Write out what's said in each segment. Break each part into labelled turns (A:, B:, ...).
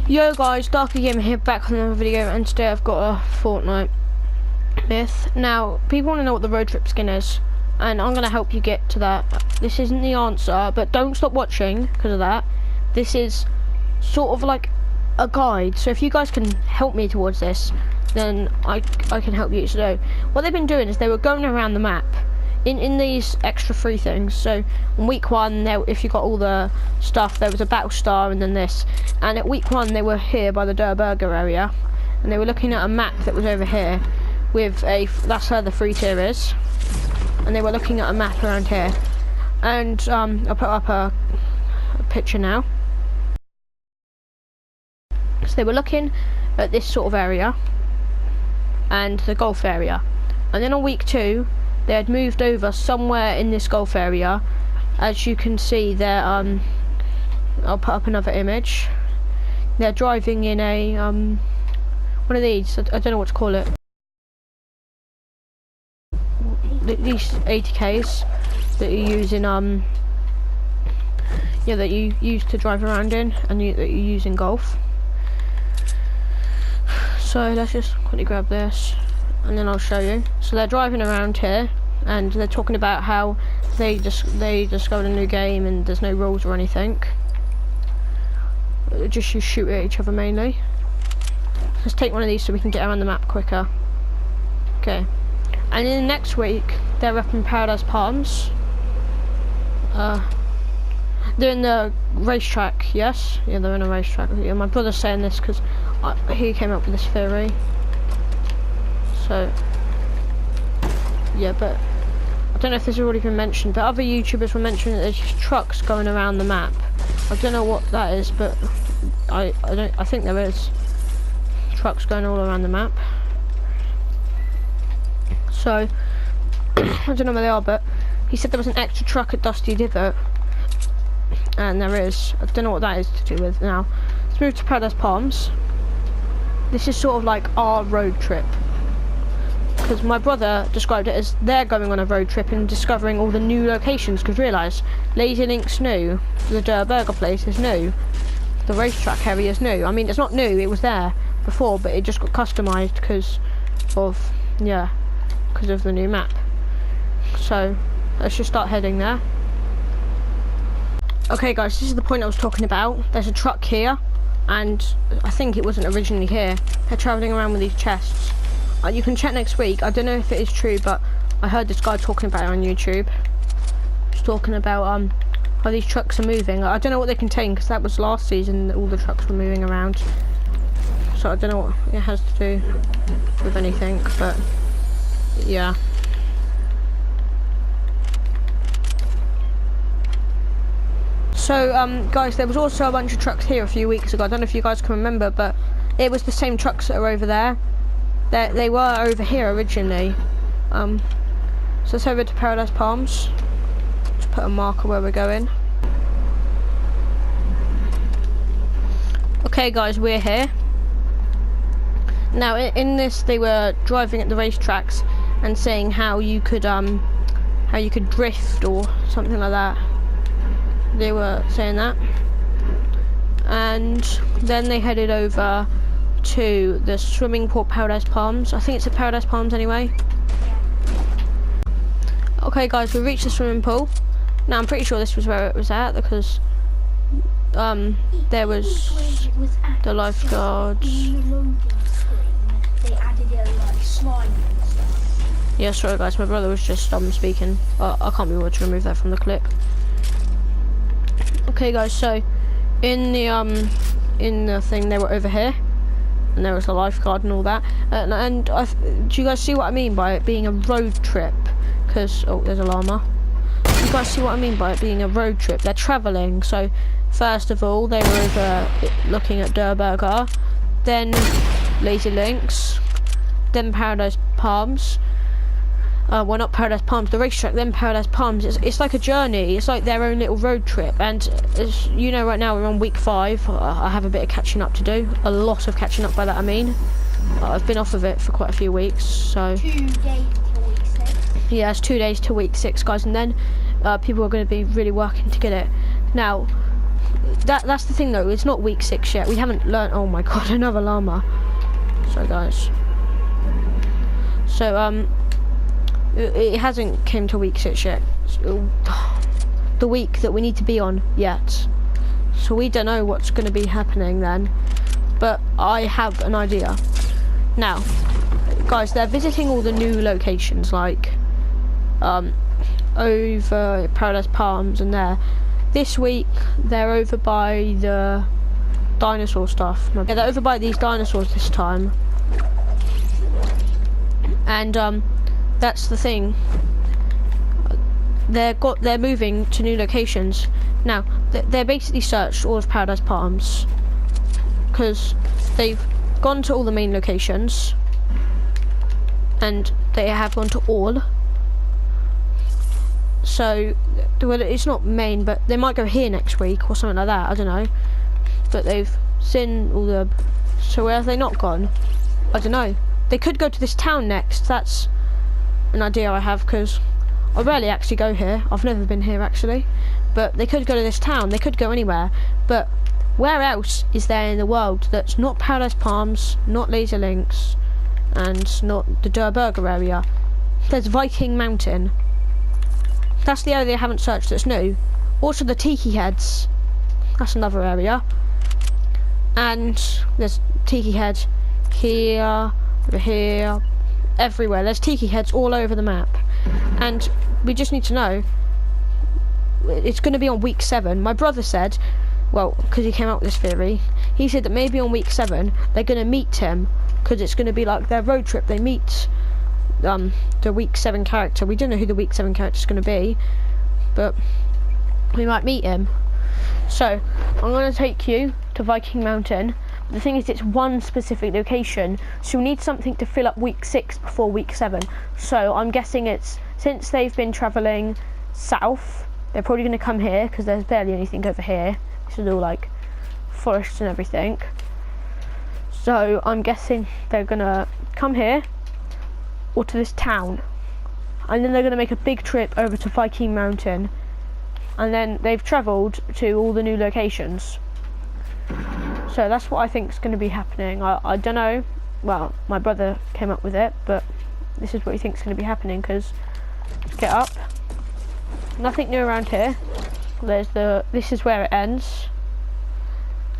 A: Yo guys, Darky Gamer here, back on another video, and today I've got a Fortnite myth. Now, people want to know what the road trip skin is, and I'm going to help you get to that. This isn't the answer, but don't stop watching because of that. This is sort of like a guide, so if you guys can help me towards this, then I can help you. So, what they've been doing is they were going around the map in these extra free things. So in week 1, if you got all the stuff, there was a battle star and then this. And at week 1 they were here by the Der Burger area, and they were looking at a map that was over here with that's where the free tier is, and they were looking at a map around here. And I'll put up a picture now. So they were looking at this sort of area and the golf area, and then on week 2 they had moved over somewhere in this golf area. As you can see there, I'll put up another image. They're driving in a one of these, I don't know what to call it, these 80Ks that you use in that you use to drive around in, and that you use in golf. So let's just quickly grab this and then I'll show you. So they're driving around here and they're talking about how they discovered a new game and there's no rules or anything. Just you shoot at each other mainly. Let's take one of these so we can get around the map quicker. Okay. And then next week they're up in Paradise Palms. They're in the racetrack, yes? Yeah, they're in a racetrack. Yeah, my brother's saying this because he came up with this theory. So, yeah, but I don't know if this has already been mentioned, but other YouTubers were mentioning that there's trucks going around the map. I don't know what that is, but I think there is trucks going all around the map. So I don't know where they are, but he said there was an extra truck at Dusty Divot, and there is. I don't know what that is to do with. Now let's move to Paradise Palms. This is sort of like our road trip, because my brother described it as they're going on a road trip and discovering all the new locations. Because realise Lazy Link's new, the Der Burger place is new, the racetrack area is new. I mean, it's not new, it was there before, but it just got customised because of the new map. So let's just start heading there. Okay guys, this is the point I was talking about. There's a truck here, and I think it wasn't originally here. They're travelling around with these chests. You can check next week. I don't know if it is true, but I heard this guy talking about it on YouTube. He's talking about how these trucks are moving. I don't know what they contain, because that was last season that all the trucks were moving around. So I don't know what it has to do with anything, but yeah. So guys, there was also a bunch of trucks here a few weeks ago. I don't know if you guys can remember, but it was the same trucks that are over there. They were over here originally. So let's over to Paradise Palms. Let's put a marker where we're going. Okay guys, we're here. Now in this they were driving at the racetracks and saying how you could drift or something like that. They were saying that. And then they headed over to the swimming pool, Paradise Palms. I think it's at Paradise Palms anyway. Okay guys, we reached the swimming pool. Now I'm pretty sure this was where it was at, because there was the lifeguards. Yeah, sorry guys, my brother was just speaking. I can't be able to remove that from the clip. Okay guys, so in the thing they were over here, and there was a lifeguard and all that, and do you guys see what I mean by it being a road trip? Because there's a llama. You guys see what I mean by it being a road trip? They're travelling. So first of all they were over looking at Der Burger, then Lazy Links, then Paradise Palms. Well, not Paradise Palms, the racetrack, then Paradise Palms. It's like a journey. It's like their own little road trip. And as you know, right now we're on week 5. I have a bit of catching up to do. A lot of catching up by that I mean. I've been off of it for quite a few weeks, so
B: 2 days till week 6.
A: Yeah, it's 2 days till week 6, guys, and then people are going to be really working to get it. Now that's the thing though, it's not week 6 yet. We haven't learnt. Oh my god, another llama. Sorry guys. So it hasn't came to week 6 yet. The week that we need to be on yet. So we don't know what's going to be happening then. But I have an idea. Now, guys, they're visiting all the new locations, like over Paradise Palms and there. This week they're over by the dinosaur stuff. Yeah, they're over by these dinosaurs this time. And that's the thing. They're moving to new locations. Now, they're basically searched all of Paradise Palms because they've gone to all the main locations and they have gone to all. So, well, it's not main, but they might go here next week or something like that, I don't know. But they've seen all the... So where have they not gone? I don't know. They could go to this town next. That's an idea I have, because I rarely actually go here. I've never been here, actually. But they could go to this town. They could go anywhere. But where else is there in the world that's not Paradise Palms, not Laser Links, and not the Der Burger area? There's Viking Mountain. That's the area they haven't searched that's new. Also the Tiki Heads. That's another area. And there's Tiki Head here, over here, everywhere. There's Tiki Heads all over the map. And we just need to know. It's going to be on week 7. My brother said, well, because he came out with this theory, he said that maybe on week 7 they're going to meet him, because it's going to be like their road trip. They meet the week 7 character. We don't know who the week 7 character is going to be, but we might meet him. So I'm going to take you to Viking Mountain. The thing is, it's one specific location, so we need something to fill up week 6 before week 7. So I'm guessing it's, since they've been travelling south, they're probably going to come here because there's barely anything over here. This is all like forests and everything. So I'm guessing they're going to come here or to this town, and then they're going to make a big trip over to Viking Mountain, and then they've travelled to all the new locations. So that's what I think is going to be happening. I don't know. Well, my brother came up with it, but this is what he thinks is going to be happening, because get up. Nothing new around here. This is where it ends.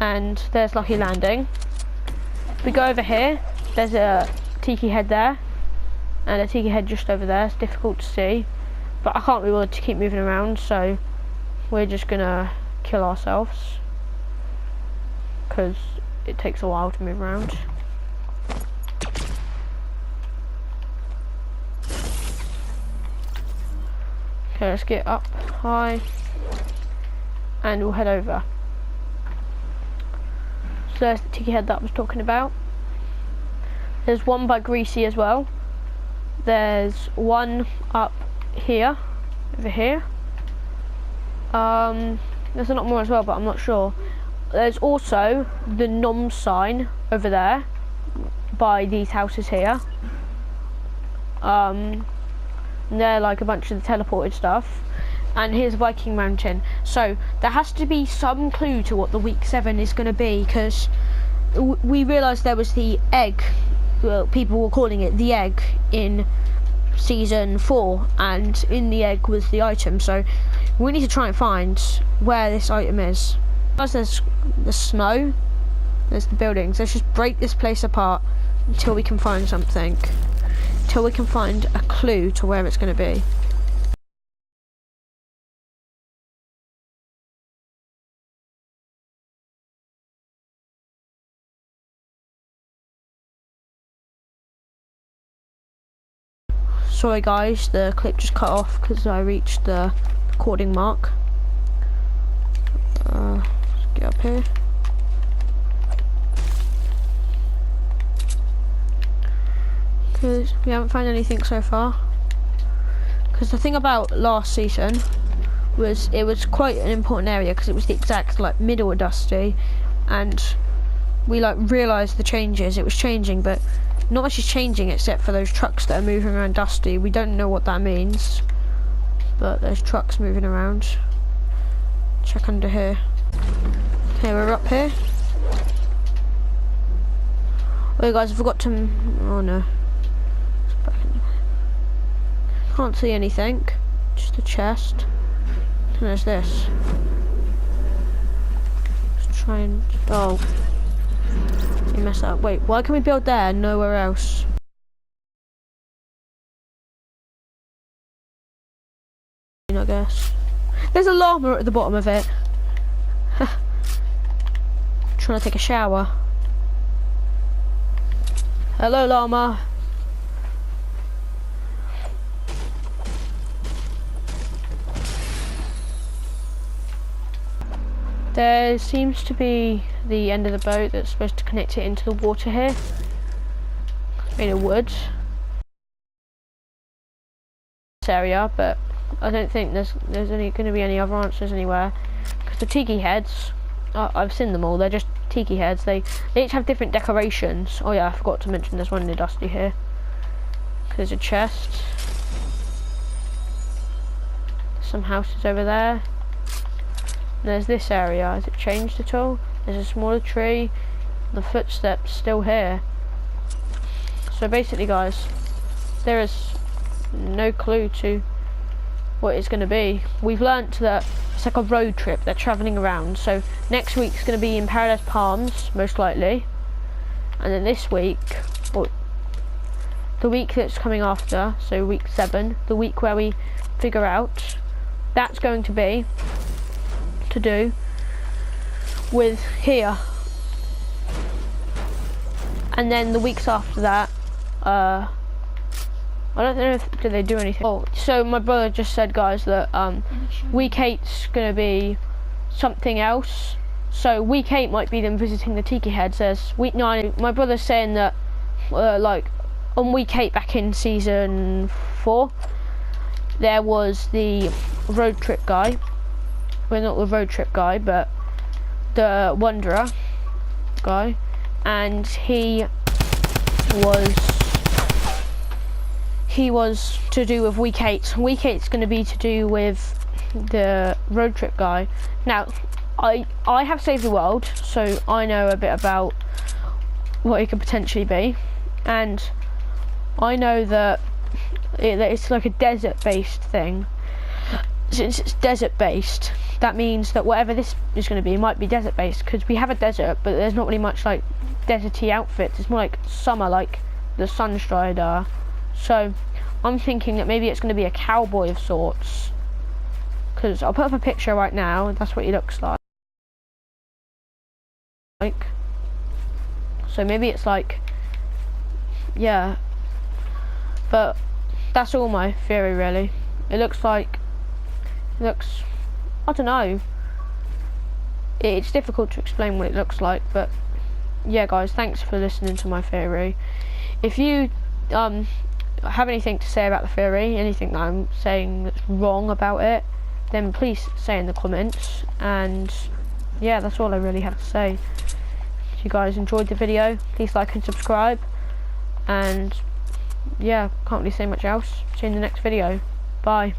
A: And there's Lucky Landing. We go over here. There's a Tiki Head there. And a Tiki Head just over there. It's difficult to see. But I can't be bothered to keep moving around, so we're just going to kill ourselves, because it takes a while to move around. Okay, let's get up high and we'll head over. So there's the Tiki Head that I was talking about. There's one by Greasy as well. There's one up here, over here. There's a lot more as well, but I'm not sure. There's also the Nom sign over there by these houses here. They're like a bunch of the teleported stuff. And here's Viking Mountain. So there has to be some clue to what the week 7 is going to be, because we realised there was the egg. Well, people were calling it the egg in season 4, and in the egg was the item. So we need to try and find where this item is. As there's the snow, there's the buildings. Let's just break this place apart until we can find something. Until we can find a clue to where it's going to be. Sorry guys, the clip just cut off because I reached the recording mark. Let's get up here. Because we haven't found anything so far. Because the thing about last season was it was quite an important area, because it was the exact like middle of Dusty, and we like realised the changes. It was changing, but not much is changing except for those trucks that are moving around Dusty. We don't know what that means, but there's trucks moving around. Check under here. Okay, we're up here. Oh guys, I forgot to... Oh no. Can't see anything. Just a chest. And there's this. Let's try and... Oh. You messed up. Wait, why can we build there and nowhere else? I guess. There's a llama at the bottom of it. Trying to take a shower. Hello, llama. There seems to be the end of the boat that's supposed to connect it into the water here. It's made of wood. This area, but I don't think there's going to be any other answers anywhere. Because the tiki heads, I've seen them all. They're just tiki heads. They each have different decorations. Oh yeah, I forgot to mention there's one in the dusty here. There's a chest. Some houses over there. And there's this area. Has it changed at all? There's a smaller tree. The footsteps still here. So basically, guys, there is no clue to what it's going to be. We've learnt that it's like a road trip. They're travelling around. So next week's going to be in Paradise Palms, most likely. And then this week, or the week that's coming after, so week 7, the week where we figure out, that's going to be to do with here. And then the weeks after that, I don't know if they do anything. Oh, so my brother just said, guys, that week 8's gonna be something else. So week 8 might be them visiting the tiki heads. There's week 9. My brother's saying that like on week 8 back in season 4, there was the road trip guy. Well, not the road trip guy, but the wanderer guy, and he was to do with week 8. Week 8's going to be to do with the road trip guy. Now, I have saved the world, so I know a bit about what it could potentially be, and I know that it's like a desert-based thing. Since it's desert-based, that means that whatever this is going to be might be desert-based, because we have a desert, but there's not really much like deserty outfits. It's more like summer, like the Sunstrider. So I'm thinking that maybe it's going to be a cowboy of sorts, because I'll put up a picture right now. That's what he looks like. So maybe it's like, yeah, but that's all my theory really. It looks, I don't know, it's difficult to explain what it looks like, but yeah guys, thanks for listening to my theory. If you have anything to say about the theory, anything that I'm saying that's wrong about it, then please say in the comments. And yeah, that's all I really have to say. If you guys enjoyed the video, please like and subscribe, and yeah, can't really say much else. See you in the next video. Bye.